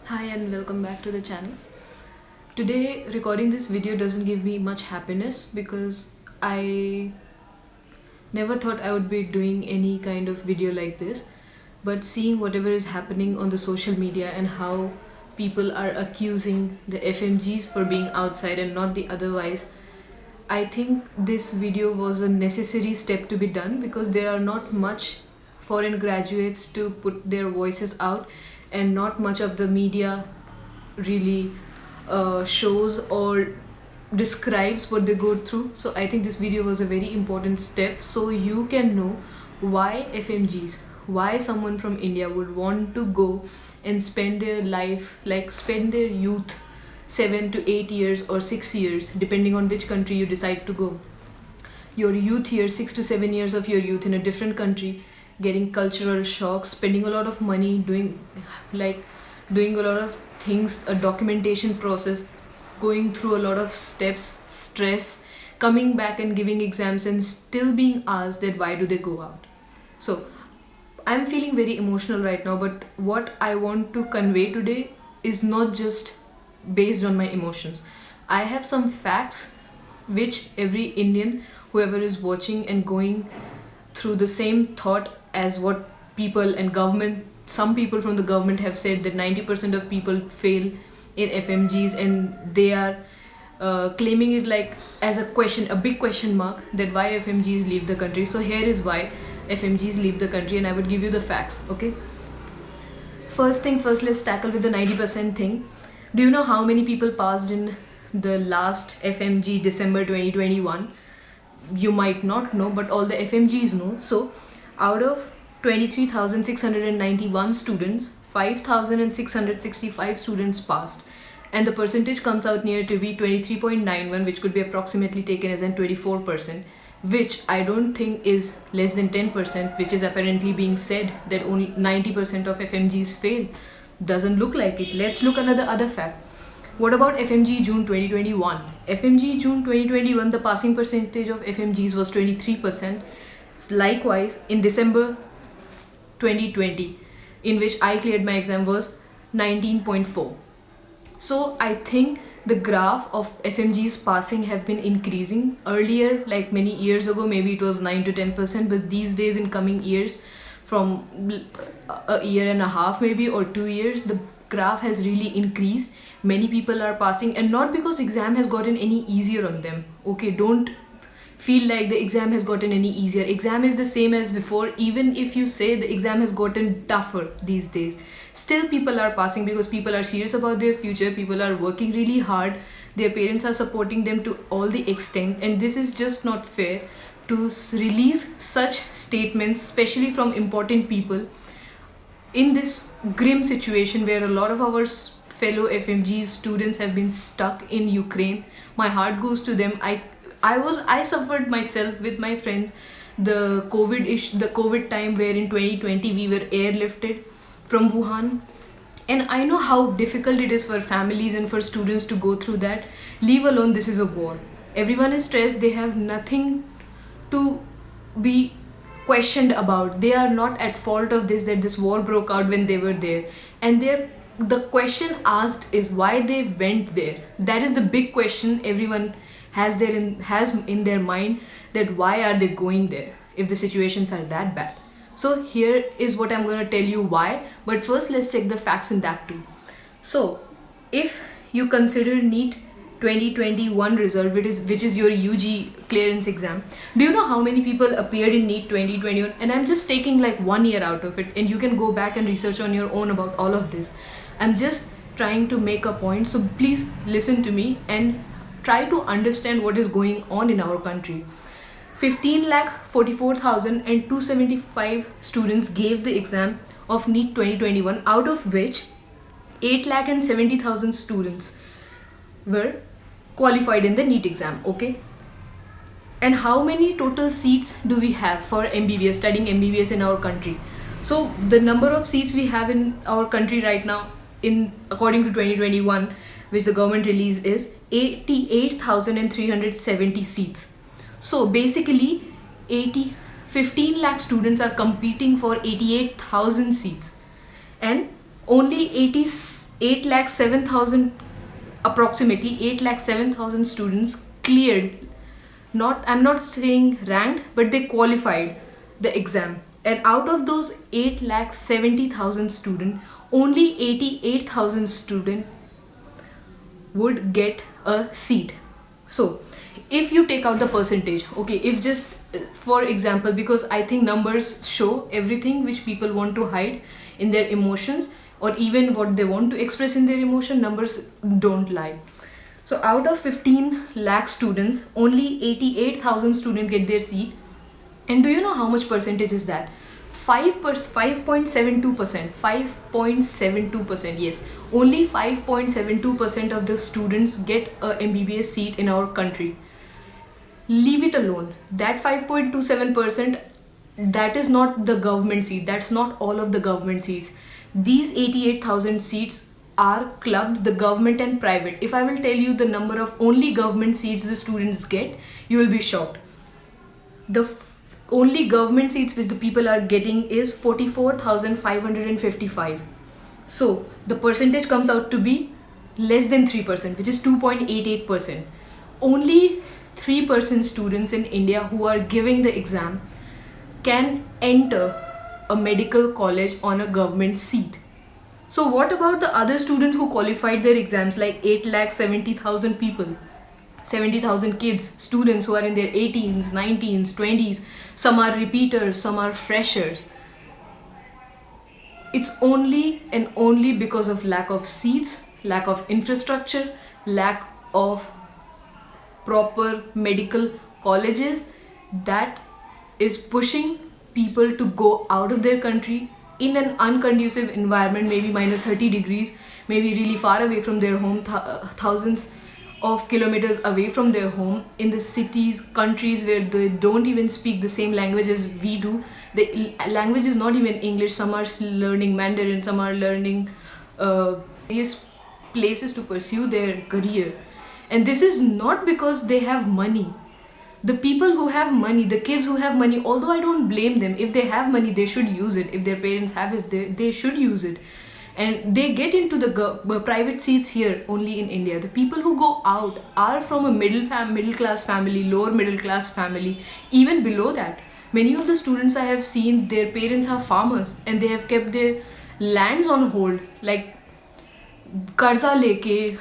Hi and welcome back to the channel. Today recording this video doesn't give me much happiness because I never thought I would be doing any kind of video like this, but seeing whatever is happening on the social media and how people are accusing the FMGs for being outside and not the otherwise, I think this video was a necessary step to be done because there are not much foreign graduates to put their voices out, and not much of the media really shows or describes what they go through. So I think this video was a very important step so you can know why FMGs, why someone from India would want to go and spend their life, like spend their youth 7 to 8 years or 6 years, depending on which country you decide to go. Your youth here, 6 to 7 years of your youth in a different country, getting cultural shocks, spending a lot of money, doing a lot of things, a documentation process, going through a lot of steps, stress, coming back and giving exams and still being asked that why do they go out. So I'm feeling very emotional right now, but what I want to convey today is not just based on my emotions. I have some facts which every Indian, whoever is watching and going through the same thought as what people and government, some people from the government have said that 90% of people fail in FMGs, and they are claiming it like as a question, a big question mark, that why FMGs leave the country. So here is why FMGs leave the country, and I would give you the facts. Okay, first thing first, let's tackle with the 90% thing. Do you know how many people passed in the last FMG December 2021? You might not know, but all the FMGs know. So out of 23,691 students, 5,665 students passed, and the percentage comes out near to be 23.91, which could be approximately taken as an 24%, which I don't think is less than 10%, which is apparently being said that only 90% of FMGs fail. Doesn't look like it. Let's look another other fact. What about FMG June 2021? FMG June 2021, the passing percentage of FMGs was 23%. Likewise, in December 2020, in which I cleared my exam, was 19.4. So I think the graph of FMGs passing have been increasing. Earlier, like many years ago, maybe it was 9 to 10%, but these days, in coming years, from a year and a half maybe or 2 years, the graph has really increased. Many people are passing, and not because exam has gotten any easier on them. Okay, don't feel like the exam has gotten any easier. Exam is the same as before. Even if you say the exam has gotten tougher these days, still people are passing because people are serious about their future, people are working really hard, their parents are supporting them to all the extent, and this is just not fair to release such statements, especially from important people, in this grim situation where a lot of our fellow FMG students have been stuck in Ukraine. My heart goes to them. I suffered myself with my friends the COVID time, where in 2020 we were airlifted from Wuhan, and I know how difficult it is for families and for students to go through that. Leave alone, this is a war. Everyone is stressed. They have nothing to be questioned about. They are not at fault of this, that this war broke out when they were there, and the question asked is why they went there. That is the big question everyone has in their mind, that why are they going there if the situations are that bad. So here is what I'm going to tell you why, but first let's check the facts in that too. So if you consider NEET 2021 result, which is your UG clearance exam, do you know how many people appeared in NEET 2021? And I'm just taking like 1 year out of it, and you can go back and research on your own about all of this. I'm just trying to make a point, so please listen to me and try to understand what is going on in our country. 15,44,275 students gave the exam of NEET 2021, out of which 8,70,000 students were qualified in the NEET exam. Okay, and how many total seats do we have for MBBS, studying MBBS in our country? So the number of seats we have in our country right now, in according to 2021, which the government released, is 88,370 seats. So basically 15 lakh students are competing for 88,000 seats, and only 8,07,000, approximately 8,07,000 students cleared. I'm not saying ranked, but they qualified the exam. And out of those 8,70,000 students, only 88,000 students would get a seat. So if you take out the percentage, okay, if just for example, because I think numbers show everything which people want to hide in their emotions, or even what they want to express in their emotion, numbers don't lie. So out of 15 lakh students, only 88,000 students get their seat. And do you know how much percentage is that? 5.72%. 5.72%. Yes, only 5.72% of the students get a MBBS seat in our country. Leave it alone. That 5.27%, that is not the government seat. That's not all of the government seats. These 88,000 seats are clubbed, the government and private. If I will tell you the number of only government seats the students get, you will be shocked. The only government seats which the people are getting is 44,555. So the percentage comes out to be less than 3%, which is 2.88%. Only 3% students in India who are giving the exam can enter a medical college on a government seat. So what about the other students who qualified their exams, like 8,70,000 people, 70,000 kids, students who are in their 18s, 19s, 20s, some are repeaters, some are freshers. It's only and only because of lack of seats, lack of infrastructure, lack of proper medical colleges that is pushing people to go out of their country in an unconducive environment, maybe minus 30 degrees, maybe really far away from their home, thousands of kilometers away from their home, in the cities, countries where they don't even speak the same language as we do. The language is not even English. Some are learning Mandarin, some are learning various places to pursue their career. And this is not because they have money. The people who have money, the kids who have money, although I don't blame them, if they have money, they should use it. If their parents have it, they should use it. And they get into the private seats here only in India. The people who go out are from a middle class family, lower middle class family, even below that. Many of the students I have seen, their parents are farmers and they have kept their lands on hold, like कर्जा लेके,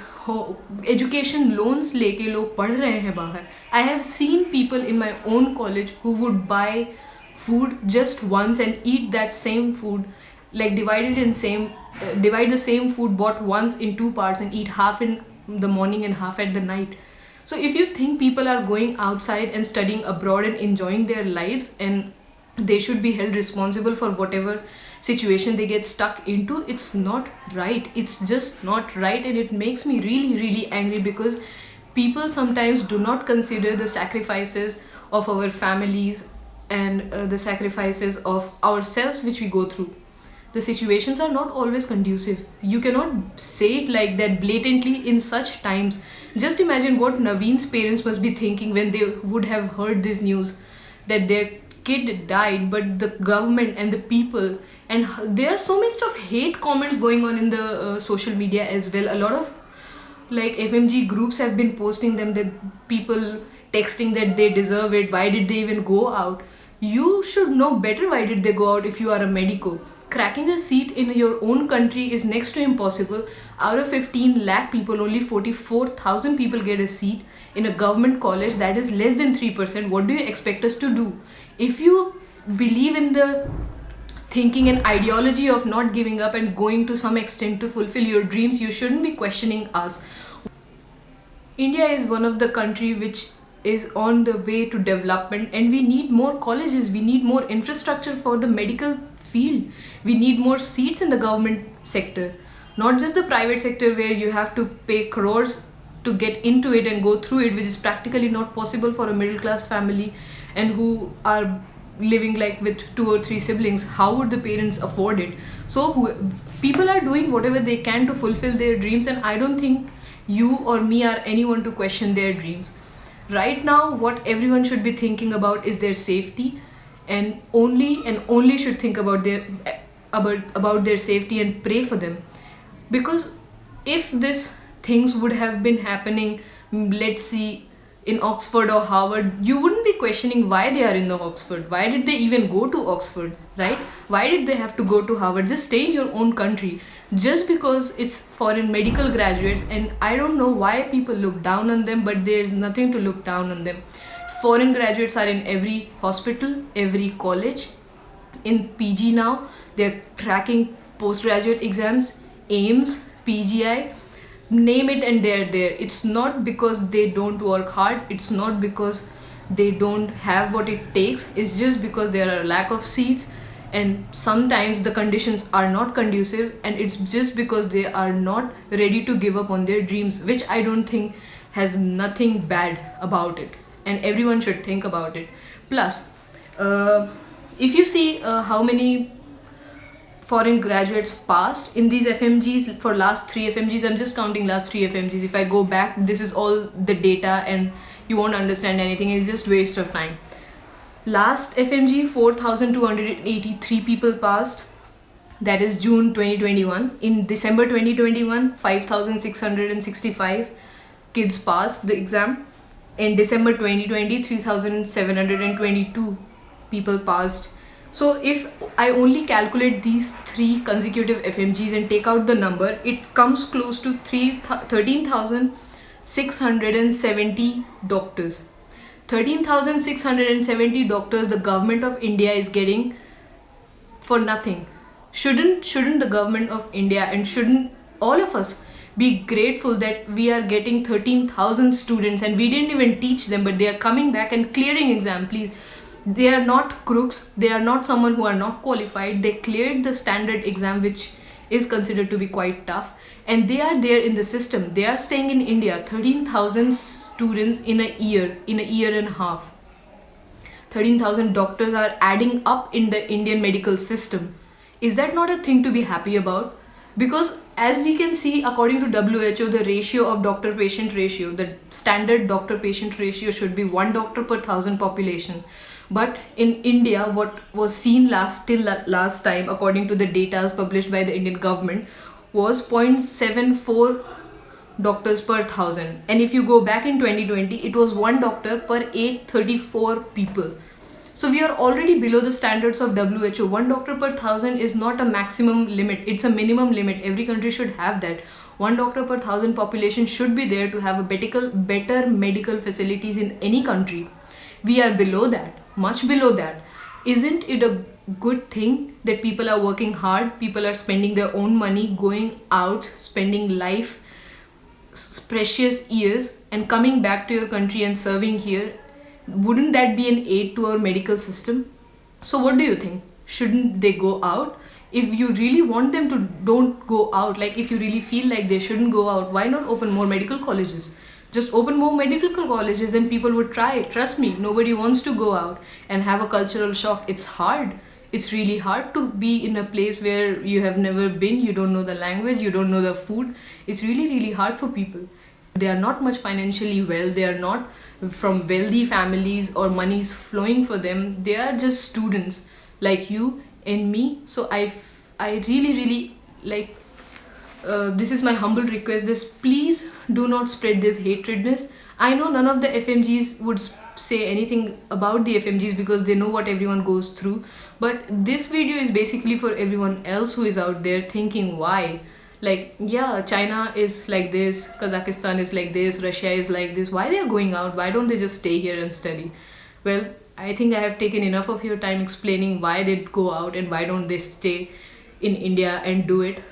education loans लेके लोग पढ़ रहे हैं बाहर. I have seen people in my own college who would buy food just once and eat that same food, like divide the same food bought once in two parts and eat half in the morning and half at the night. So if you think people are going outside and studying abroad and enjoying their lives and they should be held responsible for whatever situation they get stuck into, it's not right. It's just not right, and it makes me really angry because people sometimes do not consider the sacrifices of our families and the sacrifices of ourselves which we go through. The situations are not always conducive. You cannot say it like that blatantly in such times. Just imagine what Naveen's parents must be thinking when they would have heard this news that their kid died, but the government and the people, and there are so much of hate comments going on in the social media as well. A lot of like Fmge groups have been posting them, that people texting that they deserve it, why did they even go out? You should know better. Why did they go out if you are a medico? Cracking a seat in your own country is next to impossible. Out of 15 lakh people, only 44,000 people get a seat in a government college. That is less than 3%. What do you expect us to do? If you believe in the thinking and ideology of not giving up and going to some extent to fulfill your dreams, you shouldn't be questioning us. India is one of the country which is on the way to development, and we need more colleges, we need more infrastructure for the medical field, we need more seats in the government sector, not just the private sector where you have to pay crores to get into it and go through it, which is practically not possible for a middle class family and who are living like with 2 or 3 siblings. How would the parents afford it? So people are doing whatever they can to fulfill their dreams, and I don't think you or me are anyone to question their dreams. Right now what everyone should be thinking about is their safety, and only should think about their safety and pray for them, because if this things would have been happening, let's see, in Oxford or Harvard, you wouldn't be questioning why they are in the Oxford. Why did they even go to Oxford, right? Why did they have to go to Harvard? Just stay in your own country. Just because it's foreign medical graduates, and I don't know why people look down on them, but there's nothing to look down on them. Foreign graduates are in every hospital, every college. In PG now, they're cracking postgraduate exams, AIMS, PGI, name it, and they're there. It's not because they don't work hard, it's not because they don't have what it takes, it's just because there are a lack of seats, and sometimes the conditions are not conducive, and it's just because they are not ready to give up on their dreams, which I don't think has nothing bad about it, and everyone should think about it. Plus, if you see how many foreign graduates passed in these FMGs for last 3 FMGs. I'm just counting last 3 FMGs. If I go back, this is all the data and you won't understand anything. It's just waste of time. Last FMG, 4,283 people passed. That is June 2021. In December 2021, 5,665 kids passed the exam. In December 2020, 3,722 people passed. So if I only calculate these 3 consecutive FMGs and take out the number, it comes close to 13,670 doctors. 13,670 doctors the government of India is getting for nothing. Shouldn't the government of India, and shouldn't all of us be grateful that we are getting 13,000 students, and we didn't even teach them, but they are coming back and clearing exam, please. They are not crooks, they are not someone who are not qualified. They cleared the standard exam, which is considered to be quite tough, and they are there in the system. They are staying in India. 13,000 students in a year and a half. 13,000 doctors are adding up in the Indian medical system. Is that not a thing to be happy about? Because as we can see, according to WHO, the ratio of doctor-patient ratio, the standard doctor-patient ratio should be 1 doctor per 1,000 population. But in India, what was seen last time, according to the data published by the Indian government, was 0.74 doctors per 1,000. And if you go back in 2020, it was 1 doctor per 834 people. So we are already below the standards of WHO. 1 doctor per 1,000 is not a maximum limit, it's a minimum limit. Every country should have that. 1 doctor per 1,000 population should be there to have a better medical facilities in any country. We are below that, much below that. Isn't it a good thing that people are working hard, people are spending their own money, going out, spending life, precious years, and coming back to your country and serving here? Wouldn't that be an aid to our medical system? So what do you think? Shouldn't they go out? If you really want them to don't go out, like if you really feel like they shouldn't go out, why not open more medical colleges? Just open more medical colleges and people would try. Trust me, nobody wants to go out and have a cultural shock. It's hard. It's really hard to be in a place where you have never been, you don't know the language, you don't know the food. It's really, really hard for people. They are not much financially well, they are not from wealthy families or money's flowing for them. They are just students like you and me. So I really like, this is my humble request, this please do not spread this hatredness. I know none of the FMGs would say anything about the FMGs because they know what everyone goes through, but this video is basically for everyone else who is out there thinking why. Like, yeah, China is like this, Kazakhstan is like this, Russia is like this. Why they are going out? Why don't they just stay here and study? Well, I think I have taken enough of your time explaining why they go out and why don't they stay in India and do it.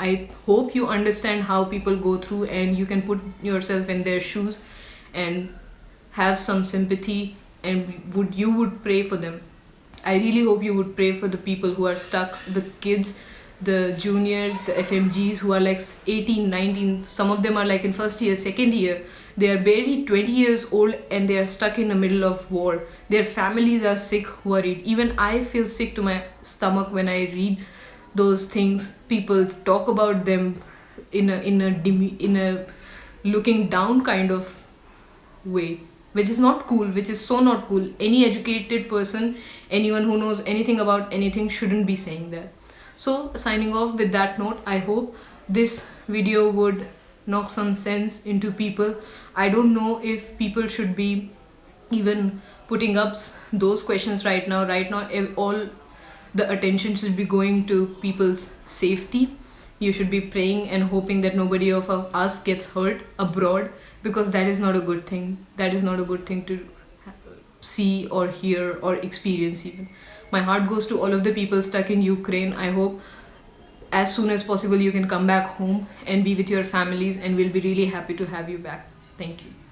I hope you understand how people go through and you can put yourself in their shoes and have some sympathy, and you would pray for them. I really hope you would pray for the people who are stuck, the kids, the juniors, the FMGs who are like 18, 19, some of them are like in first year, second year. They are barely 20 years old and they are stuck in the middle of war. Their families are sick, worried. Even I feel sick to my stomach when I read those things. People talk about them in a looking down kind of way, which is not cool, which is so not cool. Any educated person, anyone who knows anything about anything shouldn't be saying that. So signing off with that note, I hope this video would knock some sense into people. I don't know if people should be even putting up those questions right now. Right now, all the attention should be going to people's safety. You should be praying and hoping that nobody of us gets hurt abroad, because that is not a good thing. That is not a good thing to see or hear or experience even. My heart goes to all of the people stuck in Ukraine. I hope as soon as possible you can come back home and be with your families, and we'll be really happy to have you back. Thank you.